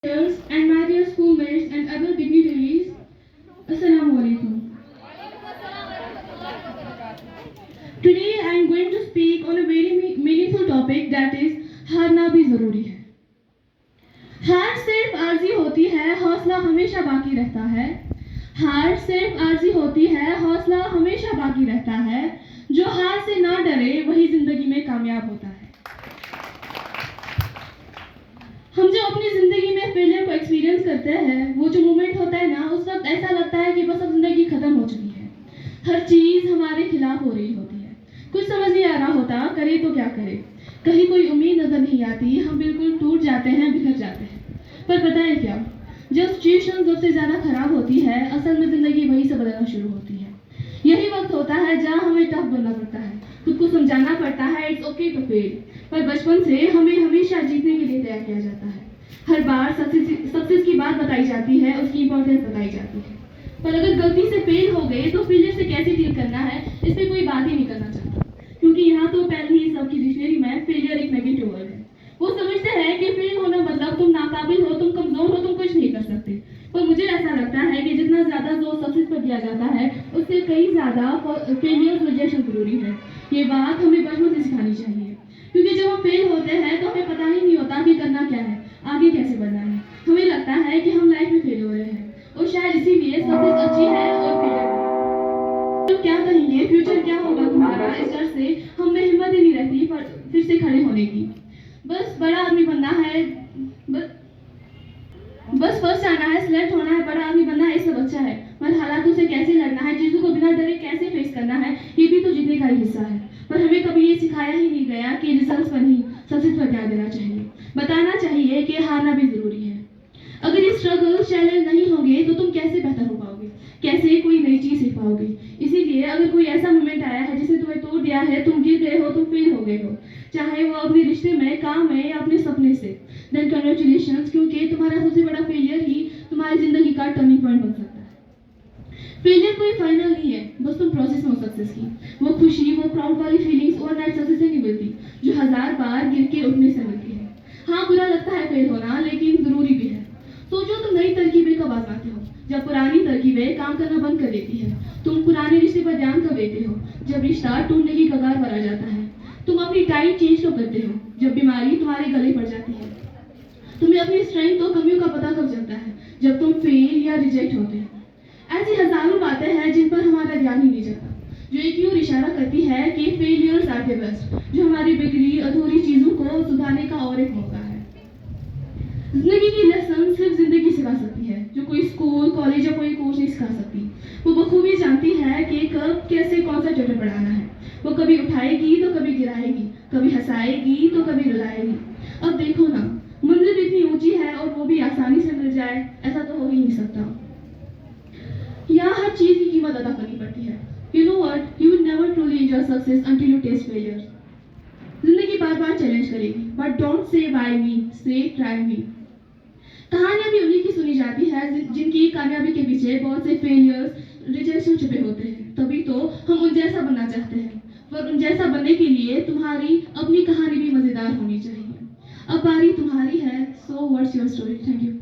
And my dear schoolmates and other dignitaries, Assalamu alaikum. Today I am going to speak on a very meaningful topic, that is हारना भी जरूरी है. हार सिर्फ आर्जी होती है, हौसला हमेशा बाकी रहता है. हार सिर्फ आर्जी होती है, हौसला हमेशा बाकी रहता है. जो हार से ना डरे वही जिंदगी में कामयाब होता है. हम जो अपनी जिंदगी में फेलियर को एक्सपीरियंस करते हैं, वो जो मोमेंट होता है ना, उस वक्त ऐसा लगता है कि बस अब जिंदगी खत्म हो चुकी है. हर चीज हमारे खिलाफ हो रही होती है. कुछ समझ नहीं आ रहा होता, करे तो क्या करे. कहीं कोई उम्मीद नजर नहीं आती. हम बिल्कुल टूट जाते हैं, बिखर जाते हैं. पर पता है क्या, जब सिचुएशन सबसे ज्यादा खराब होती है, असल में जिंदगी वहीं से बदलना शुरू होती है. यही वक्त होता है जहाँ हमें टफ बनना पड़ता है, खुद को समझाना पड़ता है इट्स ओके टू फेल. पर बचपन से हमें हमेशा जीतने के लिए तैयार किया जाता है. हर बार सक्सेस की बात बताई जाती है, उसकी इंपॉर्टेंस बताई जाती है. पर अगर गलती से फेल हो गए तो फेलियर से कैसे डील करना है, इस पर कोई बात ही नहीं करना चाहता. क्योंकि यहाँ तो पहले ही सबकी डिक्शनरी में फेलियर एक नेगेटिव वर्ड है. वो समझते हैं कि फेल होना मतलब तुम नाकाबिल हो, तुम कमजोर हो, तुम कुछ नहीं कर सकते. पर मुझे ऐसा लगता है कि जितना ज्यादा जोर सक्सेस पर दिया जाता है, उससे कई ज्यादा फेलियर रिजेक्शन जरूरी है. ये बात हमें बचपन से सिखानी चाहिए. क्योंकि जब हम फेल होते हैं तो हमें पता ही नहीं होता कि करना क्या है, आगे कैसे बढ़ना है. हमें लगता है कि हम लाइफ में फेल हो रहे हैं, और शायद इसीलिए सक्सेस अच्छी है और फेलियर तो क्या कहेंगे, फ्यूचर क्या होगा तुम्हारा, इस डर से हम में हिम्मत ही नहीं रहती फिर से खड़े होने की. बस बड़ा आदमी बनना है, बस फर्स्ट आना है, सिलेक्ट होना है, बड़ा आदमी बनना है, ये सब अच्छा है. पर हालातों से कैसे लड़ना है, चीजों को बिना डरे कैसे फेस करना है, ये भी तो जीतने का ही हिस्सा है. पर हमें कभी ये सिखाया ही नहीं गया कि रिजल्ट्स पर नहीं, सक्सेस पर ध्यान देना चाहिए. बताना चाहिए कि हारना भी जरूरी है. अगर ये स्ट्रगल चैलेंज नहीं होंगे तो तुम कैसे बेहतर हो पाओगे, कैसे कोई नई चीज सीख पाओगे. इसीलिए अगर कोई ऐसा मोमेंट आया है जिसने तुम्हें तोड़ दिया है, तुम गिर गए हो, तुम फेल हो गए हो, चाहे वो अपने रिश्ते में, काम में या अपने सपने से, देन कांग्रेचुलेशंस. क्योंकि तुम्हारा सबसे बड़ा फेलियर ही तुम्हारी जिंदगी का टर्निंग पॉइंट बन सकता है. फेलियर कोई फाइनल नहीं है, बस तुम प्रोसेस में हो सक्सेस की. वो खुशी, वो प्राउड वाली फीलिंग्स ओवरनाइट सक्सेस से नहीं मिलती, जो 1000 बार गिर के उठने से मिलती है. हाँ, बुरा लगता है फेल होना, लेकिन जरूरी भी है. सोचो तुम नई तरकीबें कब आजमाते हो, जब पुरानी तरकीबें काम करना बंद कर देती है. तुम पुराने रिश्ते पर ध्यान कब देते हो, जब रिश्ता टूटने की कगार पर आ जाता है. तुम अपनी डाइट चेंज कब करते हो, जब बीमारी तुम्हारे गले पड़ जाती है. तुम्हें अपनी स्ट्रेंथ और कमियों का पता कब चलता है, जब तुम फेल या रिजेक्ट होते हैं. ऐसी हजारों बातें हैं जिन पर हमारा ध्यान ही नहीं जाता, जो एक ही ओर इशारा करती है कि फेलियर्स आर द बेस्ट, जो हमारी बिगड़ी अधूरी चीजों को सुधारने का और एक मौका है. जिंदगी की लेसन सिर्फ जिंदगी सिखा सकती है, जो कोई स्कूल, कॉलेज या कोई कोर्स नहीं सिखा सकती. वो बखूबी जानती है कि कब कैसे कौन सा चैप्टर पढ़ाना है. वो कभी उठाएगी तो कभी गिराएगी, कभी हंसाएगी तो कभी रुलाएगी. अब देखो ना, मंजिल इतनी ऊंची है और वो भी आसानी से मिल जाए, ऐसा तो हो ही नहीं सकता. यहाँ हर चीज की कीमत अदा करनी पड़ती है. You know what? You will never truly enjoy success until you taste failure. जिंदगी बार बार चैलेंज करेगी, but don't say why me, say try me. कहानियां भी उन्हीं की सुनी जाती है जिनकी कामयाबी के पीछे बहुत से फेलियर्स, रिजेक्शन छुपे होते हैं. तभी तो हम उन जैसा बनना चाहते हैं. पर उन जैसा बनने के लिए तुम्हारी अपनी कहानी भी मजेदार होनी चाहिए. अब बारी तुम्हारी है. So what's your story? Thank you.